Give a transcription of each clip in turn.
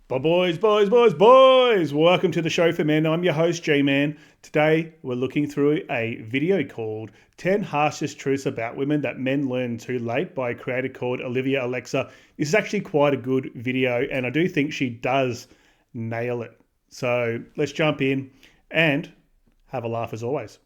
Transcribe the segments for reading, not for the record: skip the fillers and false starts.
But boys, welcome to the show for men. I'm your host, G-Man. Today, we're looking through a video called 10 Harshest Truths About Women That Men Learn Too Late by a creator called Olivia Alexa. This is actually quite a good video, and I do think she does nail it. So let's jump in and have a laugh as always.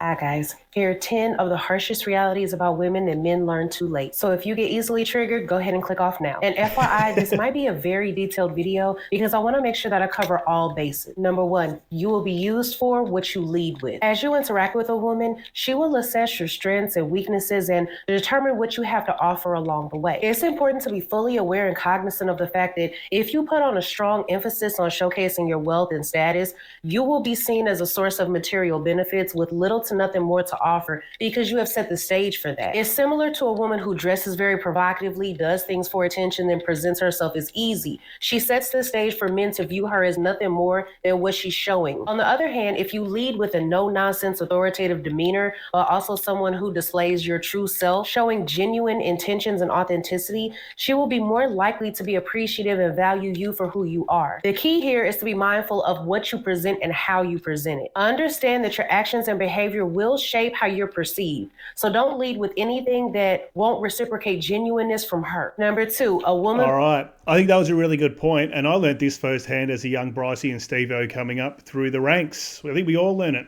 Hi, guys. Here are 10 of the harshest realities about women that men learn too late. So if you get easily triggered, go ahead and click off now. And FYI, this might be a very detailed video because I want to make sure that I cover all bases. Number one, you will be used for what you lead with. As you interact with a woman, she will assess your strengths and weaknesses and determine what you have to offer along the way. It's important to be fully aware and cognizant of the fact that if you put on a strong emphasis on showcasing your wealth and status, you will be seen as a source of material benefits with little to nothing more to offer because you have set the stage for that. It's similar to a woman who dresses very provocatively, does things for attention, then presents herself as easy. She sets the stage for men to view her as nothing more than what she's showing. On the other hand, if you lead with a no-nonsense authoritative demeanor, but also someone who displays your true self, showing genuine intentions and authenticity, she will be more likely to be appreciative and value you for who you are. The key here is to be mindful of what you present and how you present it. Understand that your actions and behavior will shape how you're perceived. So don't lead with anything that won't reciprocate genuineness from her. Number two, a woman. All right. I think that was a really good point, and I learnt this firsthand as a young Brycey and Steve-O coming up through the ranks. I think we all learn it.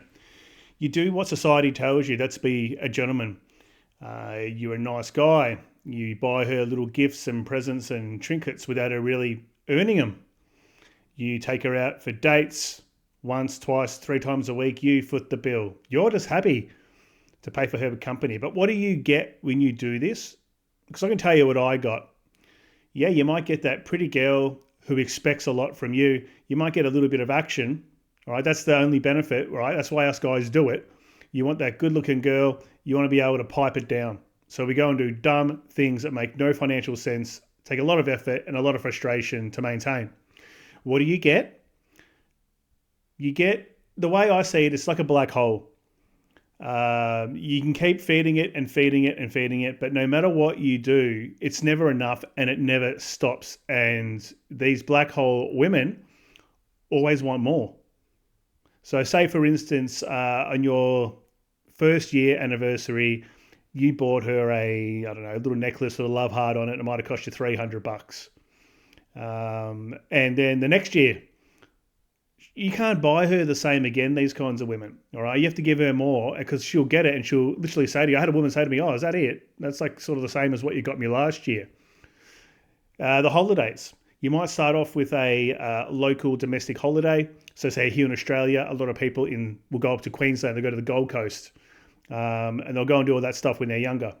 You do what society tells you. That's be a gentleman. You're a nice guy. You buy her little gifts and presents and trinkets without her really earning them. You take her out for dates once, twice, three times a week. You foot the bill. You're just happy to pay for her company. But what do you get when you do this? Because I can tell you what I got. Yeah, you might get that pretty girl who expects a lot from you. You might get a little bit of action. All right, that's the only benefit, right? That's why us guys do it. You want that good looking girl. You want to be able to pipe it down. So we go and do dumb things that make no financial sense, take a lot of effort and a lot of frustration to maintain. What do you get? You get, the way I see it, it's like a black hole. You can keep feeding it and feeding it and feeding it, but no matter what you do, it's never enough and it never stops. And these black hole women always want more. So, say for instance, on your first year anniversary, you bought her I don't know, a little necklace with a love heart on it. It might have cost you $300. And then the next year, you can't buy her the same again, these kinds of women. All right. You have to give her more because she'll get it and she'll literally say to you, I had a woman say to me, oh, is that it? That's like sort of the same as what you got me last year. The holidays. You might start off with a local domestic holiday. So, say here in Australia, a lot of people will go up to Queensland, they go to the Gold Coast, and they'll go and do all that stuff when they're younger.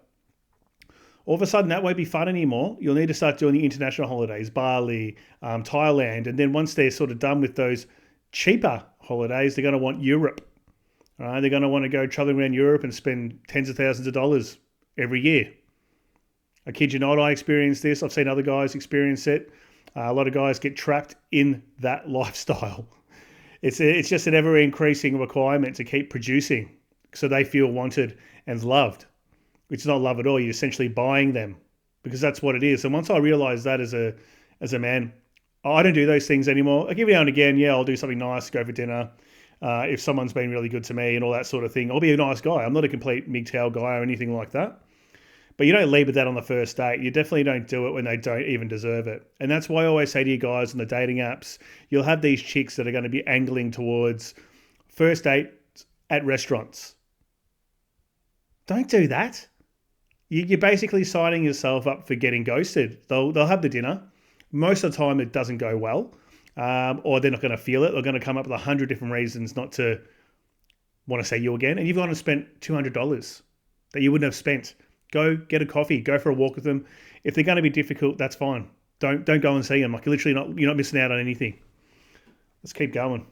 All of a sudden, that won't be fun anymore. You'll need to start doing the international holidays, Bali, Thailand, and then once they're sort of done with those cheaper holidays, they're going to want Europe. All right, they're going to want to go traveling around Europe and spend tens of thousands of dollars every year. I kid you not, I experienced this. I've seen other guys experience it. A lot of guys get trapped in that lifestyle. It's just an ever increasing requirement to keep producing so they feel wanted and loved. It's not love at all. You're essentially buying them because that's what it is. And once I realized that as a man, I don't do those things anymore. Like every now and again, yeah, I'll do something nice, go for dinner. If someone's been really good to me and all that sort of thing, I'll be a nice guy. I'm not a complete MGTOW guy or anything like that. But you don't lead with that on the first date. You definitely don't do it when they don't even deserve it. And that's why I always say to you guys on the dating apps, you'll have these chicks that are going to be angling towards first date at restaurants. Don't do that. You're basically signing yourself up for getting ghosted. They'll have the dinner. Most of the time, it doesn't go well, or they're not going to feel it. They're going to come up with 100 different reasons not to want to see you again. And you've gone and spent $200 that you wouldn't have spent. Go get a coffee. Go for a walk with them. If they're going to be difficult, that's fine. Don't go and see them. Like you're not missing out on anything. Let's keep going.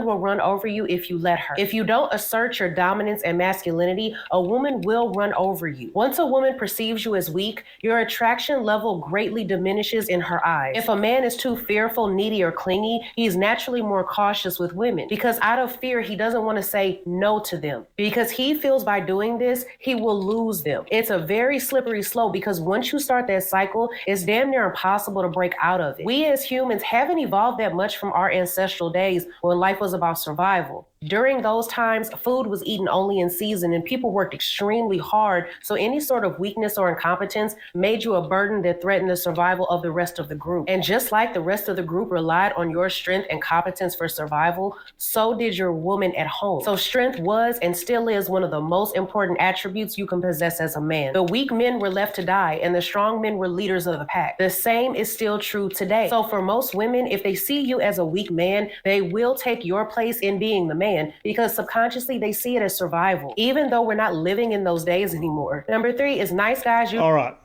will run over you if you let her. If you don't assert your dominance and masculinity, a woman will run over you. Once a woman perceives you as weak, your attraction level greatly diminishes in her eyes. If a man is too fearful, needy, or clingy, he's naturally more cautious with women because out of fear, he doesn't want to say no to them because he feels by doing this, he will lose them. It's a very slippery slope because once you start that cycle, it's damn near impossible to break out of it. We as humans haven't evolved that much from our ancestral days when life was about survival. During those times, food was eaten only in season and people worked extremely hard, so any sort of weakness or incompetence made you a burden that threatened the survival of the rest of the group. And just like the rest of the group relied on your strength and competence for survival, so did your woman at home. So strength was and still is one of the most important attributes you can possess as a man. The weak men were left to die and the strong men were leaders of the pack. The same is still true today. So for most women, if they see you as a weak man, they will take your place in being the man because subconsciously they see it as survival, even though we're not living in those days anymore. Number 3 is nice guys. All right.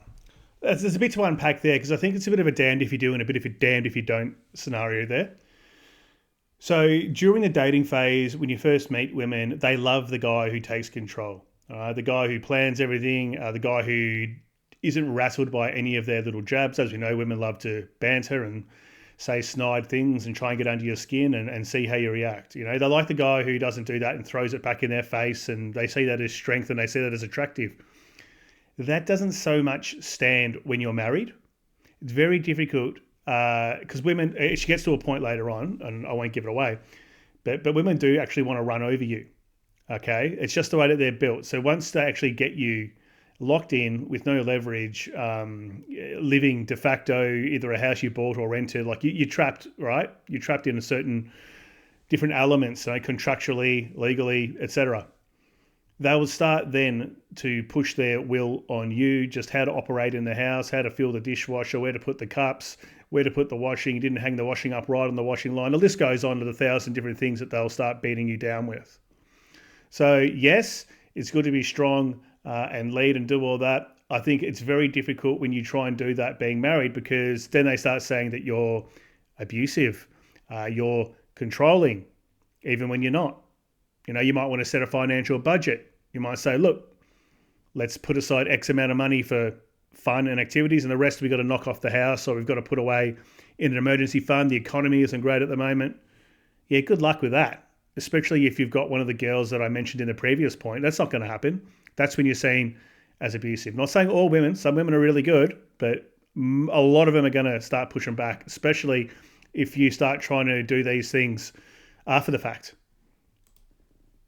There's a bit to unpack there because I think it's a bit of a damned if you do and a bit of a damned if you don't scenario there. So during the dating phase, when you first meet women, they love the guy who takes control, the guy who plans everything, the guy who isn't rattled by any of their little jabs. As we know, women love to banter and say snide things and try and get under your skin and see how you react. You know, they like the guy who doesn't do that and throws it back in their face, and they see that as strength and they see that as attractive. That doesn't so much stand when you're married. It's very difficult because women, she gets to a point later on, and I won't give it away, but women do actually want to run over you. Okay, it's just the way that they're built. So once they actually get you locked in with no leverage, living de facto, either a house you bought or rented, like you're trapped, right? You're trapped in a certain different elements, contractually, legally, etc. They will start then to push their will on you, just how to operate in the house, how to fill the dishwasher, where to put the cups, where to put the washing. You didn't hang the washing up right on the washing line. The list goes on to the 1,000 different things that they'll start beating you down with. So yes, it's good to be strong and lead and do all that. I think it's very difficult when you try and do that being married because then they start saying that you're abusive, you're controlling, even when you're not. You know, you might want to set a financial budget. You might say, look, let's put aside X amount of money for fun and activities and the rest we've got to knock off the house or we've got to put away in an emergency fund. The economy isn't great at the moment. Yeah, good luck with that, especially if you've got one of the girls that I mentioned in the previous point. That's not going to happen. That's when you're seen as abusive. Not saying all women, some women are really good, but a lot of them are going to start pushing back, especially if you start trying to do these things after the fact.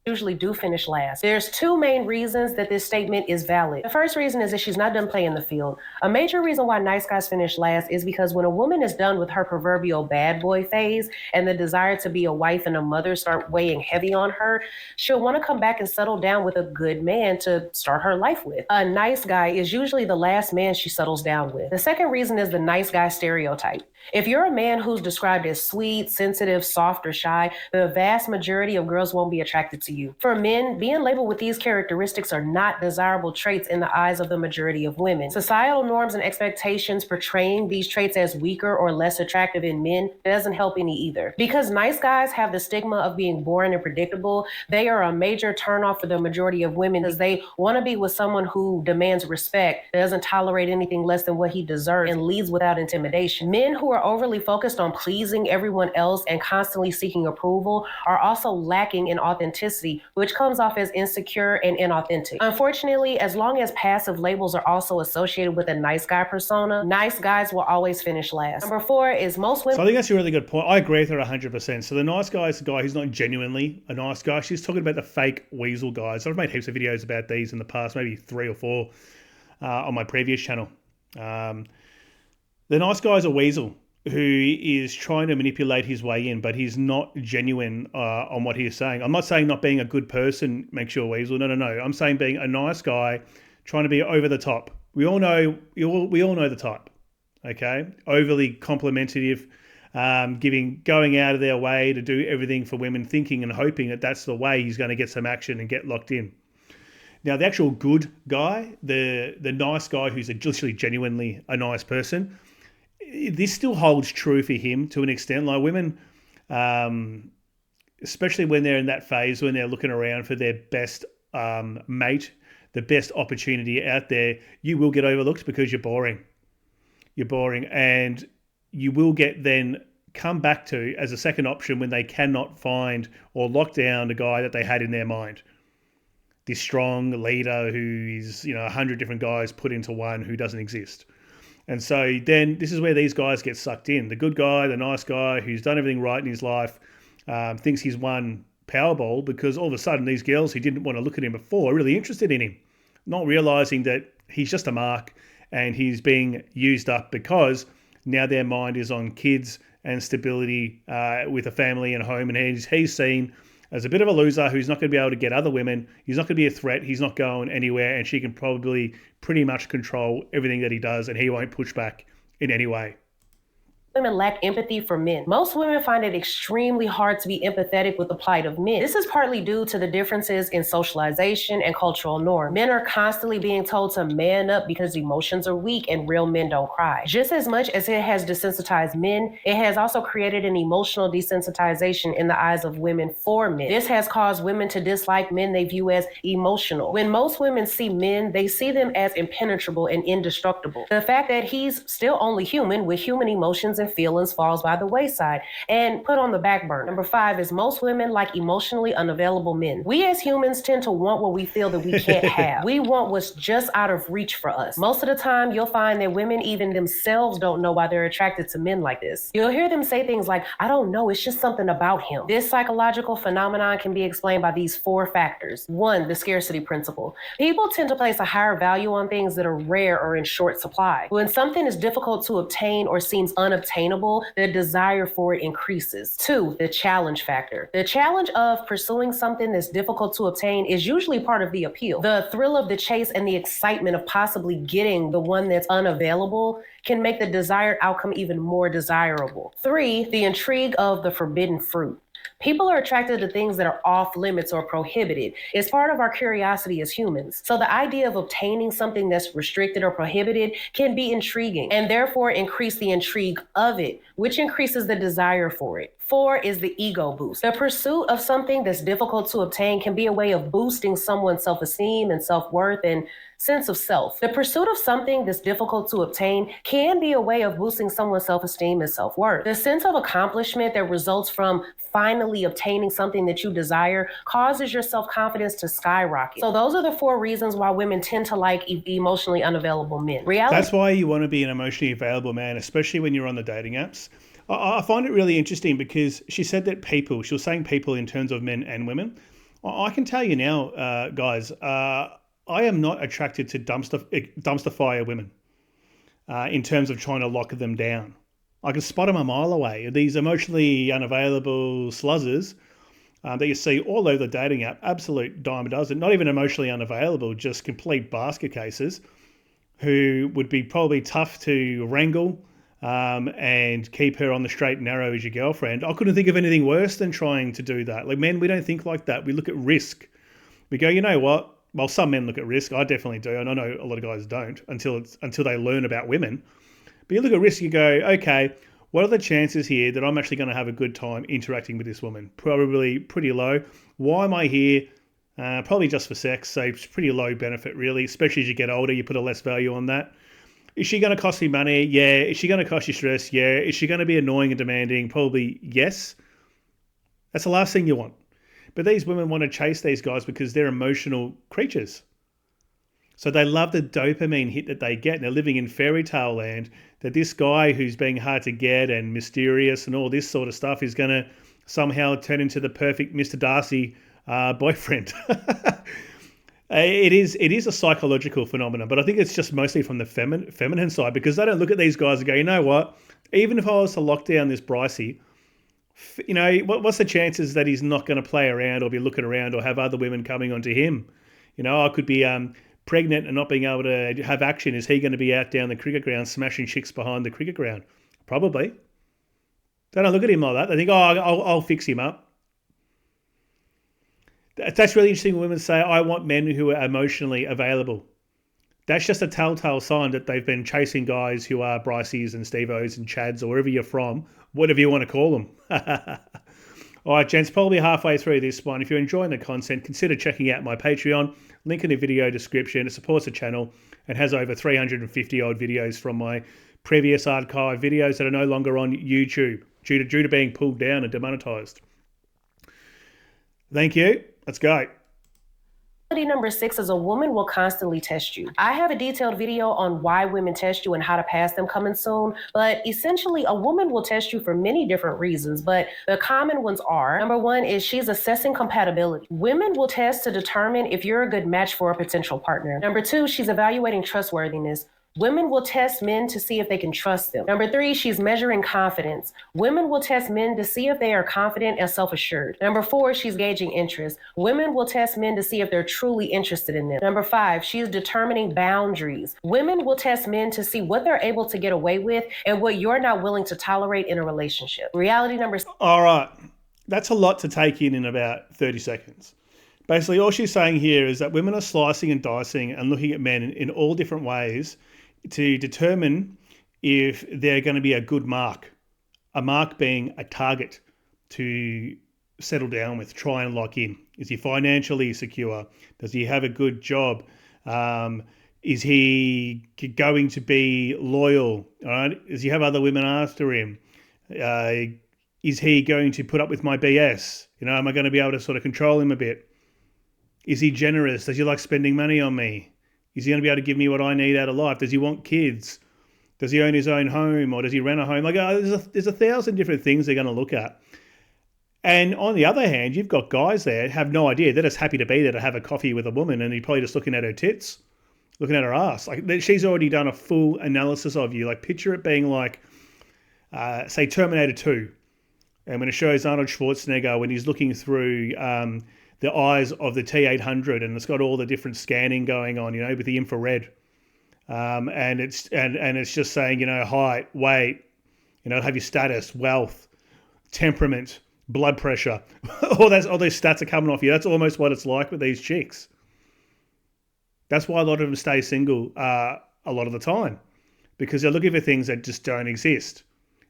Usually do finish last. There's 2 main reasons that this statement is valid. The first reason is that she's not done playing the field. A major reason why nice guys finish last is because when a woman is done with her proverbial bad boy phase and the desire to be a wife and a mother start weighing heavy on her, she'll want to come back and settle down with a good man to start her life with. A nice guy is usually the last man she settles down with. The second reason is the nice guy stereotype. If you're a man who's described as sweet, sensitive, soft, or shy, the vast majority of girls won't be attracted to you. For men, being labeled with these characteristics are not desirable traits in the eyes of the majority of women. Societal norms and expectations portraying these traits as weaker or less attractive in men doesn't help any either. Because nice guys have the stigma of being boring and predictable, they are a major turnoff for the majority of women because they want to be with someone who demands respect, doesn't tolerate anything less than what he deserves, and leads without intimidation. Men who are overly focused on pleasing everyone else and constantly seeking approval are also lacking in authenticity, which comes off as insecure and inauthentic. Unfortunately, as long as passive labels are also associated with a nice guy persona, nice guys will always finish last. Number 4 is most women. So I think that's a really good point. I agree with her 100%. So the nice guy is the guy who's not genuinely a nice guy. She's talking about the fake weasel guys. I've made heaps of videos about these in the past, maybe 3 or 4 on my previous channel. The nice guy is a weasel who is trying to manipulate his way in, but he's not genuine on what he's saying. I'm not saying not being a good person makes you a weasel. No. I'm saying being a nice guy, trying to be over the top. We all know the type, okay? Overly complimentary, going out of their way to do everything for women, thinking and hoping that that's the way he's going to get some action and get locked in. Now, the actual good guy, the nice guy who's literally genuinely a nice person, this still holds true for him to an extent. Like women, especially when they're in that phase when they're looking around for their best mate, the best opportunity out there, you will get overlooked because you're boring. You're boring, and you will get then come back to as a second option when they cannot find or lock down the guy that they had in their mind. This strong leader who is, 100 different guys put into one who doesn't exist. And so then this is where these guys get sucked in. The good guy, the nice guy who's done everything right in his life, thinks he's won Powerball because all of a sudden these girls who didn't want to look at him before are really interested in him, not realizing that he's just a mark and he's being used up because now their mind is on kids and stability with a family and home, and he's seen as a bit of a loser who's not going to be able to get other women. He's not going to be a threat. He's not going anywhere, and she can probably pretty much control everything that he does, and he won't push back in any way. Women lack empathy for men. Most women find it extremely hard to be empathetic with the plight of men. This is partly due to the differences in socialization and cultural norms. Men are constantly being told to man up because emotions are weak and real men don't cry. Just as much as it has desensitized men, it has also created an emotional desensitization in the eyes of women for men. This has caused women to dislike men they view as emotional. When most women see men, they see them as impenetrable and indestructible. The fact that he's still only human with human emotions and feelings falls by the wayside and put on the back burner. Number 5 is most women like emotionally unavailable men. We as humans tend to want what we feel that we can't have. We want what's just out of reach for us. Most of the time, you'll find that women even themselves don't know why they're attracted to men like this. You'll hear them say things like, I don't know, it's just something about him. This psychological phenomenon can be explained by these 4 factors. 1, the scarcity principle. People tend to place a higher value on things that are rare or in short supply. When something is difficult to obtain or seems unobtainable, the desire for it increases. 2, the challenge factor. The challenge of pursuing something that's difficult to obtain is usually part of the appeal. The thrill of the chase and the excitement of possibly getting the one that's unavailable can make the desired outcome even more desirable. 3, the intrigue of the forbidden fruit. People are attracted to things that are off limits or prohibited. It's part of our curiosity as humans. So the idea of obtaining something that's restricted or prohibited can be intriguing and therefore increase the intrigue of it, which increases the desire for it. 4 is the ego boost. The pursuit of something that's difficult to obtain can be a way of boosting someone's self-esteem and self-worth and sense of self. The pursuit of something that's difficult to obtain can be a way of boosting someone's self-esteem and self-worth. The sense of accomplishment that results from finally obtaining something that you desire causes your self-confidence to skyrocket. So those are the 4 reasons why women tend to like emotionally unavailable men. That's why you want to be an emotionally available man, especially when you're on the dating apps. I find it really interesting because she said that she was saying people in terms of men and women. I can tell you now, guys, I am not attracted to dumpster fire women in terms of trying to lock them down. I can spot them a mile away. These emotionally unavailable sluzzers that you see all over the dating app, absolute dime a dozen, not even emotionally unavailable, just complete basket cases who would be probably tough to wrangle and keep her on the straight and narrow as your girlfriend. I couldn't think of anything worse than trying to do that. Like men, we don't think like that. We look at risk. We go, you know what? Well, some men look at risk. I definitely do, and I know a lot of guys don't until they learn about women. But you look at risk, you go, okay, what are the chances here that I'm actually going to have a good time interacting with this woman? Probably pretty low. Why am I here? Probably just for sex, so it's pretty low benefit really, especially as you get older, you put a less value on that. Is she going to cost me money? Yeah. Is she going to cost you stress? Yeah. Is she going to be annoying and demanding? Probably yes. That's the last thing you want. But these women want to chase these guys because they're emotional creatures. So they love the dopamine hit that they get. And they're living in fairy tale land that this guy who's being hard to get and mysterious and all this sort of stuff is going to somehow turn into the perfect Mr. Darcy boyfriend. It is a psychological phenomenon, but I think it's just mostly from the feminine side because they don't look at these guys and go, you know what? Even if I was to lock down this Brycey, you know, what's the chances that he's not going to play around or be looking around or have other women coming onto him? You know, I could be pregnant and not being able to have action. Is he going to be out down the cricket ground smashing chicks behind the cricket ground? Probably. They don't look at him like that. They think, oh, I'll fix him up. That's really interesting when women say, I want men who are emotionally available. That's just a telltale sign that they've been chasing guys who are Bryceys and Steve-O's and Chads or wherever you're from, whatever you want to call them. All right, gents, probably halfway through this one. If you're enjoying the content, consider checking out my Patreon. Link in the video description. It supports the channel and has over 350 odd videos from my previous archive videos that are no longer on YouTube due to being pulled down and demonetized. Thank you. Let's go. Number 6 is a woman will constantly test you. I have a detailed video on why women test you and how to pass them coming soon, but essentially a woman will test you for many different reasons, but the common ones are, number 1 is she's assessing compatibility. Women will test to determine if you're a good match for a potential partner. Number 2, she's evaluating trustworthiness. Women will test men to see if they can trust them. Number 3, she's measuring confidence. Women will test men to see if they are confident and self-assured. Number 4, she's gauging interest. Women will test men to see if they're truly interested in them. Number 5, she's determining boundaries. Women will test men to see what they're able to get away with and what you're not willing to tolerate in a relationship. Reality number... All right. That's a lot to take in about 30 seconds. Basically, all she's saying here is that women are slicing and dicing and looking at men in all different ways to determine if they're going to be a good mark. A mark being a target to settle down with, try and lock in. Is he financially secure? Does he have a good job? Is he going to be loyal? All right? Does he have other women after him? Is he going to put up with my BS? Am I going to be able to sort of control him a bit? Is he generous? Does he like spending money on me? Is he going to be able to give me what I need out of life? Does he want kids? Does he own his own home, or does he rent a home? Like, there's a thousand different things they're going to look at. And on the other hand, you've got guys there have no idea. They're just happy to be there to have a coffee with a woman, and he's probably just looking at her tits, looking at her ass. Like, she's already done a full analysis of you. Like, picture it being like, say, Terminator 2. And when it shows Arnold Schwarzenegger when he's looking through the eyes of the T-800, and it's got all the different scanning going on, with the infrared, and it's just saying, height, weight, have your status, wealth, temperament, blood pressure, all those stats are coming off you. That's almost what it's like with these chicks. That's why a lot of them stay single a lot of the time, because they're looking for things that just don't exist,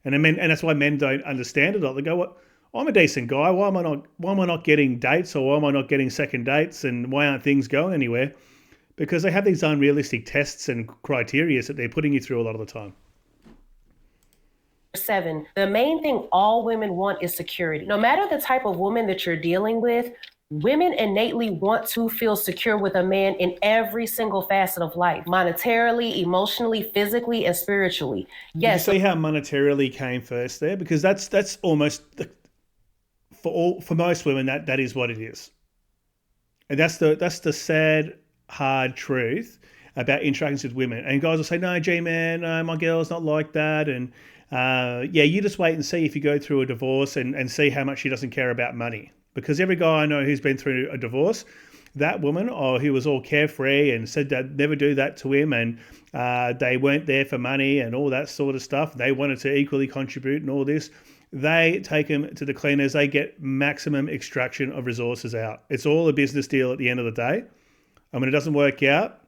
and that's why men don't understand it all. They go, "What? I'm a decent guy. Why am I not getting dates, or why am I not getting second dates, and why aren't things going anywhere?" Because they have these unrealistic tests and criteria that they're putting you through a lot of the time. 7, the main thing all women want is security. No matter the type of woman that you're dealing with, women innately want to feel secure with a man in every single facet of life, monetarily, emotionally, physically, and spiritually. Yes. Did you see how monetarily came first there? Because that's almost for most women that is what it is, and that's the sad, hard truth about interactions with women. And guys will say, "No, G-man, my girl's not like that," and you just wait and see if you go through a divorce and see how much she doesn't care about money. Because every guy I know who's been through a divorce, that woman, or who was all carefree and said they'd never do that to him, and they weren't there for money and all that sort of stuff, they wanted to equally contribute and all this, they take them to the cleaners. They get maximum extraction of resources out. It's all a business deal at the end of the day. And when it doesn't work out,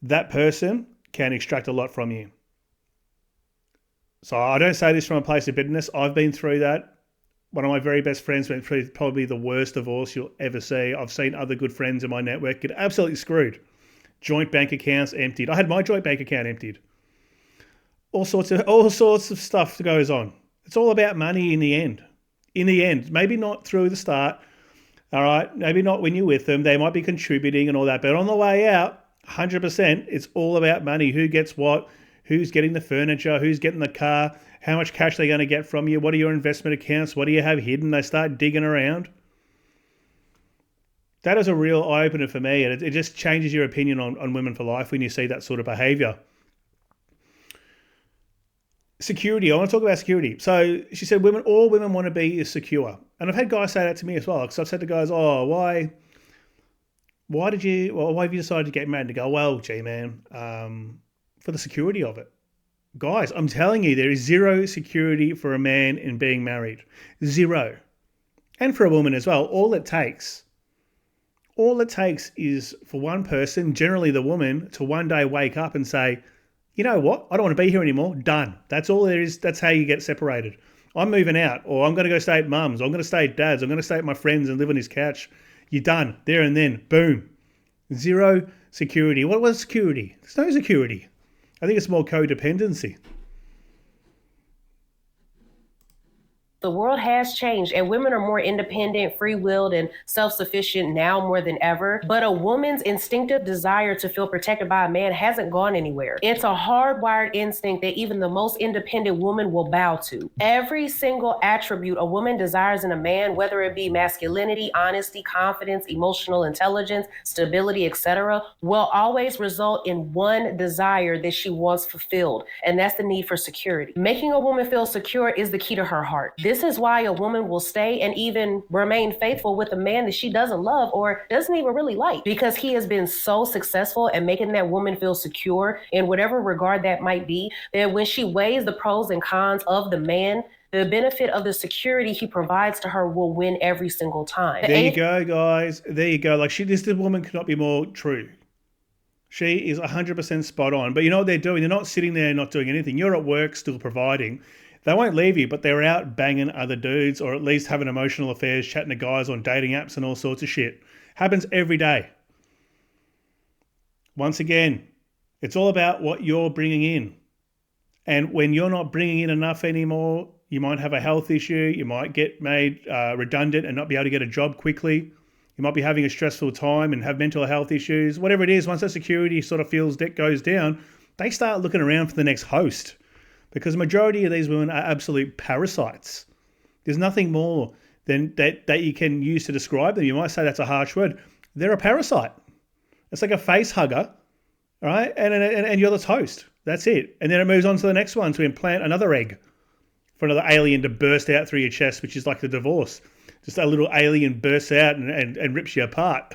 that person can extract a lot from you. So I don't say this from a place of bitterness. I've been through that. One of my very best friends went through probably the worst divorce you'll ever see. I've seen other good friends in my network get absolutely screwed. Joint bank accounts emptied. I had my joint bank account emptied. All sorts of stuff goes on. It's all about money in the end. In the end, maybe not through the start. All right, maybe not when you're with them. They might be contributing and all that, but on the way out, 100%, it's all about money. Who gets what? Who's getting the furniture? Who's getting the car? How much cash they're going to get from you? What are your investment accounts? What do you have hidden? They start digging around. That is a real eye-opener for me, and it just changes your opinion on women for life when you see that sort of behaviour. Security. I want to talk about security. So she said, all women want to be is secure. And I've had guys say that to me as well. Because I've said to guys, why have you decided to get married? And they go, well, gee, man, for the security of it. Guys, I'm telling you, there is zero security for a man in being married. Zero. And for a woman as well. All it takes is for one person, generally the woman, to one day wake up and say, you know what? I don't want to be here anymore. Done. That's all there is. That's how you get separated. I'm moving out, or I'm going to go stay at mum's, or I'm going to stay at dad's, I'm going to stay at my friend's and live on his couch. You're done. There and then. Boom. Zero security. What was security? There's no security. I think it's more codependency. The world has changed and women are more independent, free-willed, and self-sufficient now more than ever. But a woman's instinctive desire to feel protected by a man hasn't gone anywhere. It's a hardwired instinct that even the most independent woman will bow to. Every single attribute a woman desires in a man, whether it be masculinity, honesty, confidence, emotional intelligence, stability, etc., will always result in one desire that she wants fulfilled, and that's the need for security. Making a woman feel secure is the key to her heart. This is why a woman will stay and even remain faithful with a man that she doesn't love or doesn't even really like, because he has been so successful at making that woman feel secure in whatever regard that might be, that when she weighs the pros and cons of the man, the benefit of the security he provides to her will win every single time. There you go, guys. There you go. Like, this woman could not be more true. She is 100% spot on. But you know what they're doing? They're not sitting there not doing anything. You're at work still providing. They won't leave you, but they're out banging other dudes, or at least having emotional affairs, chatting to guys on dating apps and all sorts of shit. Happens every day. Once again, it's all about what you're bringing in. And when you're not bringing in enough anymore, you might have a health issue. You might get made redundant and not be able to get a job quickly. You might be having a stressful time and have mental health issues. Whatever it is, once that security sort of goes down, they start looking around for the next host. Because the majority of these women are absolute parasites. There's nothing more than that you can use to describe them. You might say that's a harsh word. They're a parasite. It's like a face hugger, all right? And you're the toast. That's it. And then it moves on to the next one to implant another egg for another alien to burst out through your chest, which is like the divorce. Just a little alien bursts out and rips you apart.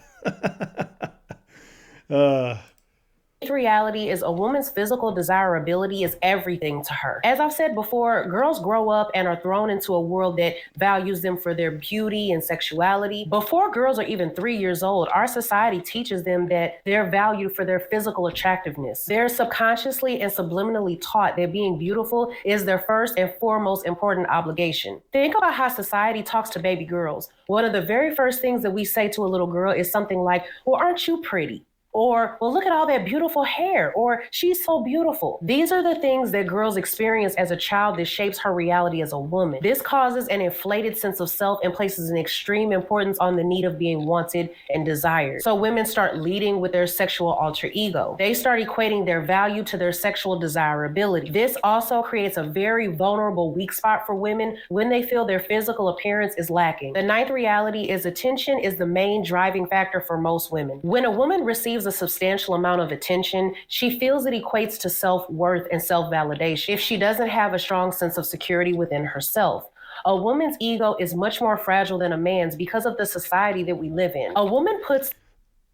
Reality is a woman's physical desirability is everything to her. As I've said before, girls grow up and are thrown into a world that values them for their beauty and sexuality. Before girls are even 3 years old, our society teaches them that they're valued for their physical attractiveness. They're subconsciously and subliminally taught that being beautiful is their first and foremost important obligation. Think about how society talks to baby girls. One of the very first things that we say to a little girl is something like, "Well, aren't you pretty?" Or, "Well, look at all that beautiful hair," or "She's so beautiful." These are the things that girls experience as a child that shapes her reality as a woman. This causes an inflated sense of self and places an extreme importance on the need of being wanted and desired. So women start leading with their sexual alter ego. They start equating their value to their sexual desirability. This also creates a very vulnerable weak spot for women when they feel their physical appearance is lacking. The ninth reality is attention is the main driving factor for most women. When a woman receives a substantial amount of attention, she feels it equates to self-worth and self-validation if she doesn't have a strong sense of security within herself. A woman's ego is much more fragile than a man's because of the society that we live in. A woman puts...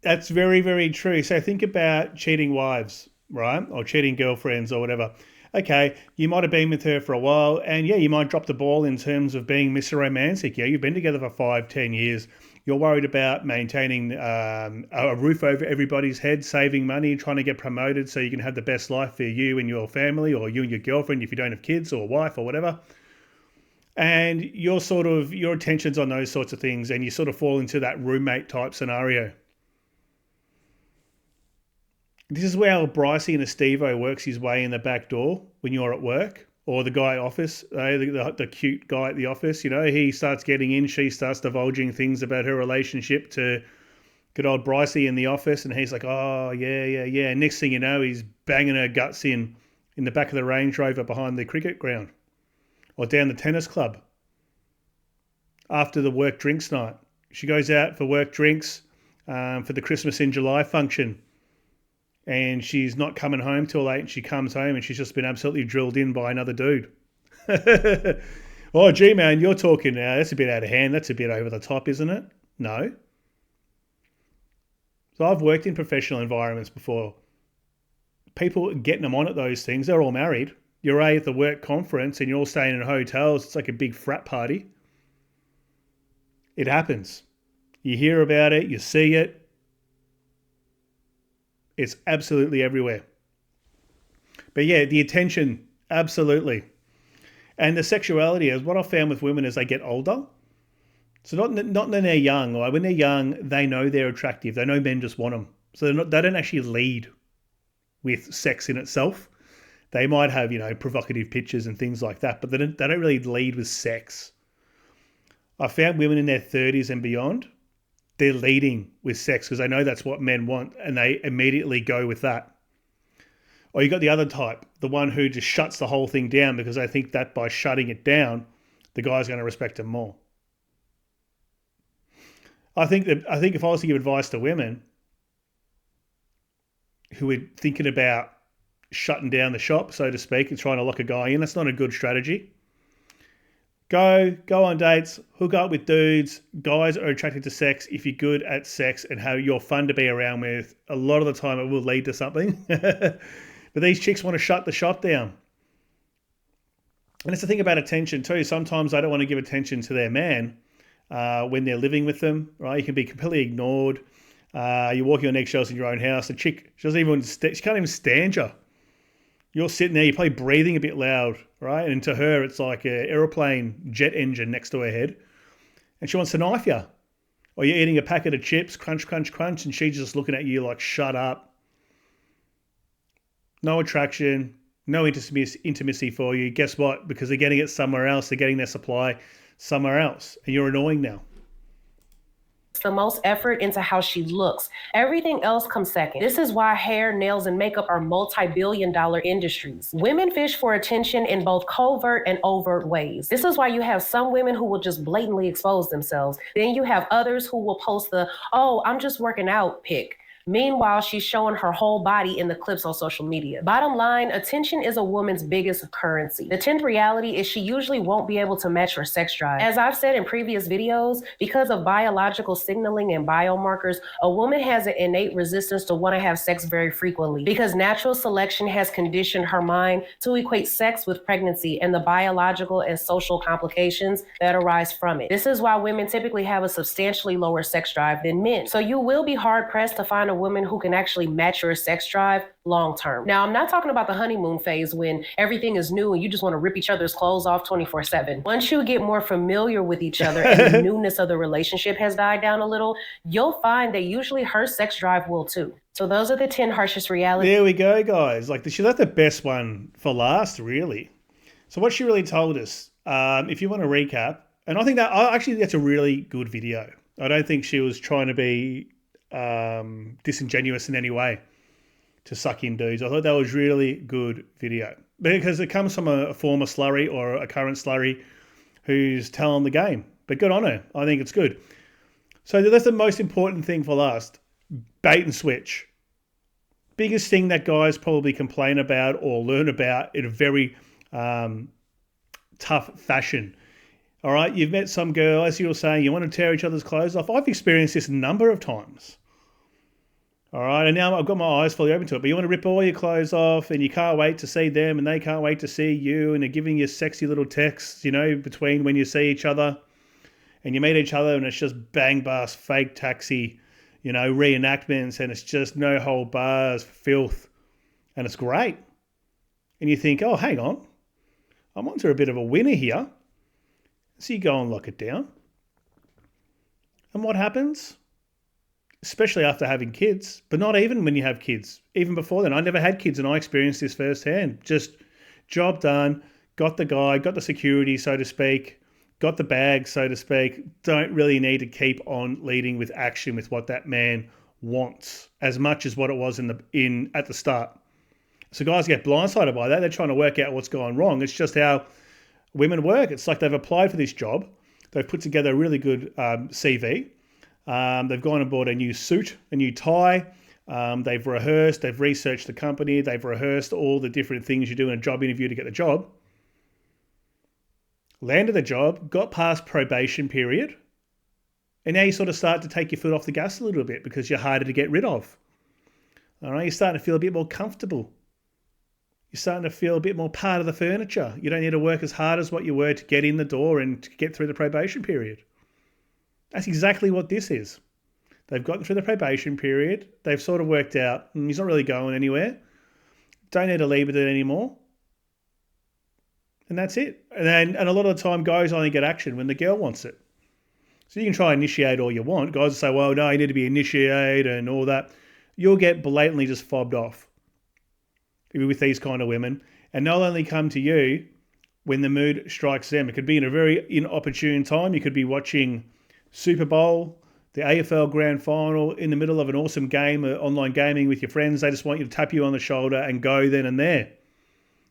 That's very, very true. So think about cheating wives, right? Or cheating girlfriends or whatever. Okay, you might have been with her for a while, and yeah, you might drop the ball in terms of being Mr. Romantic. Yeah, you've been together for 5-10 years. You're worried about maintaining a roof over everybody's head, saving money, trying to get promoted so you can have the best life for you and your family, or you and your girlfriend if you don't have kids or wife or whatever. And your attention's on those sorts of things, and you sort of fall into that roommate type scenario. This is where Brycey and a Steve-O works his way in the back door when you're at work. Or the guy at office, the cute guy at the office, he starts getting in, she starts divulging things about her relationship to good old Brycey in the office, and he's like, "Oh, yeah. Next thing you know, he's banging her guts in the back of the Range Rover behind the cricket ground or down the tennis club after the work drinks night. She goes out for work drinks for the Christmas in July function. And she's not coming home till late, and she comes home and she's just been absolutely drilled in by another dude. Oh, gee, man, you're talking now. That's a bit out of hand. That's a bit over the top, isn't it? No. So I've worked in professional environments before. People getting them on at those things, they're all married. You're at the work conference and you're all staying in hotels. It's like a big frat party. It happens. You hear about it, you see it. It's absolutely everywhere. But yeah, the attention, absolutely. And the sexuality is what I found with women as they get older. So not when they're young. Or when they're young, they know they're attractive. They know men just want them. So they don't actually lead with sex in itself. They might have, provocative pictures and things like that, but they don't really lead with sex. I found women in their 30s and beyond, they're leading with sex because they know that's what men want and they immediately go with that. Or you got the other type, the one who just shuts the whole thing down because they think that by shutting it down, the guy's going to respect them more. I think if I was to give advice to women who are thinking about shutting down the shop, so to speak, and trying to lock a guy in, that's not a good strategy. Go on dates, hook up with dudes. Guys are attracted to sex if you're good at sex and how you're fun to be around with. A lot of the time it will lead to something. But these chicks want to shut the shop down. And it's the thing about attention too. Sometimes they don't want to give attention to their man when they're living with them, right? You can be completely ignored. You're walking on eggshells in your own house. The chick, she can't even stand you. You're sitting there, you're probably breathing a bit loud, right? And to her, it's like an aeroplane jet engine next to her head. And she wants to knife you. Or you're eating a packet of chips, crunch, crunch, crunch, and she's just looking at you like, shut up. No attraction, no intimacy for you. Guess what? Because they're getting it somewhere else. They're getting their supply somewhere else. And you're annoying now. The most effort into how she looks. Everything else comes second. This is why hair, nails, and makeup are multi-billion-dollar industries. Women fish for attention in both covert and overt ways. This is why you have some women who will just blatantly expose themselves. Then you have others who will post the, oh, I'm just working out pic. Meanwhile, she's showing her whole body in the clips on social media. Bottom line, attention is a woman's biggest currency. The 10th reality is she usually won't be able to match her sex drive. As I've said in previous videos, because of biological signaling and biomarkers, a woman has an innate resistance to want to have sex very frequently because natural selection has conditioned her mind to equate sex with pregnancy and the biological and social complications that arise from it. This is why women typically have a substantially lower sex drive than men. So you will be hard-pressed to find a woman who can actually match your sex drive long term. Now, I'm not talking about the honeymoon phase when everything is new and you just want to rip each other's clothes off 24/7. Once you get more familiar with each other and the newness of the relationship has died down a little, you'll find that usually her sex drive will too. So those are the 10 harshest realities. There we go, guys. Like she left the best one for last, really. So what she really told us, if you want to recap, and I think that's a really good video. I don't think she was trying to be disingenuous in any way to suck in dudes. I thought that was really good video because it comes from a former slurry or a current slurry who's telling the game. But good on her. I think it's good. So that's the most important thing for last. Bait and switch. Biggest thing that guys probably complain about or learn about in a very tough fashion. All right, you've met some girl, as you were saying, you want to tear each other's clothes off. I've experienced this a number of times. All right, and now I've got my eyes fully open to it, but you want to rip all your clothes off and you can't wait to see them and they can't wait to see you and they're giving you sexy little texts, between when you see each other and you meet each other and it's just bang bus, fake taxi, reenactments and it's just no hold bars, filth, and it's great. And you think, oh, hang on, I'm onto a bit of a winner here. So you go and lock it down. And what happens? Especially after having kids, but not even when you have kids. Even before then, I never had kids and I experienced this firsthand. Just job done, got the guy, got the security, so to speak, got the bag, so to speak. Don't really need to keep on leading with action with what that man wants as much as what it was at the start. So guys get blindsided by that. They're trying to work out what's going wrong. It's just how women work. It's like they've applied for this job. They've put together a really good CV. They've gone and bought a new suit, a new tie. They've rehearsed, they've researched the company, they've rehearsed all the different things you do in a job interview to get the job. Landed the job, got past probation period, and now you sort of start to take your foot off the gas a little bit because you're harder to get rid of. All right, you're starting to feel a bit more comfortable. You're starting to feel a bit more part of the furniture. You don't need to work as hard as what you were to get in the door and to get through the probation period. That's exactly what this is. They've gotten through the probation period. They've sort of worked out, he's not really going anywhere. Don't need to leave with it anymore. And that's it. And a lot of the time, guys only get action when the girl wants it. So you can try and initiate all you want. Guys will say, well, no, you need to be initiated and all that. You'll get blatantly just fobbed off with these kind of women. And they'll only come to you when the mood strikes them. It could be in a very inopportune time. You could be watching Super Bowl, the AFL Grand Final, in the middle of an awesome game, online gaming with your friends. They just want you to tap you on the shoulder and go then and there.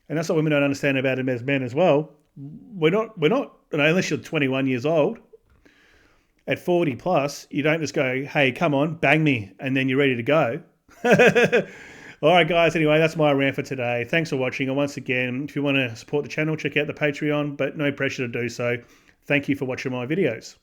And that's what women don't understand about it as men as well. We're not, unless you're 21 years old, at 40 plus, you don't just go, hey, come on, bang me, and then you're ready to go. All right, guys, anyway, that's my rant for today. Thanks for watching. And once again, if you want to support the channel, check out the Patreon, but no pressure to do so. Thank you for watching my videos.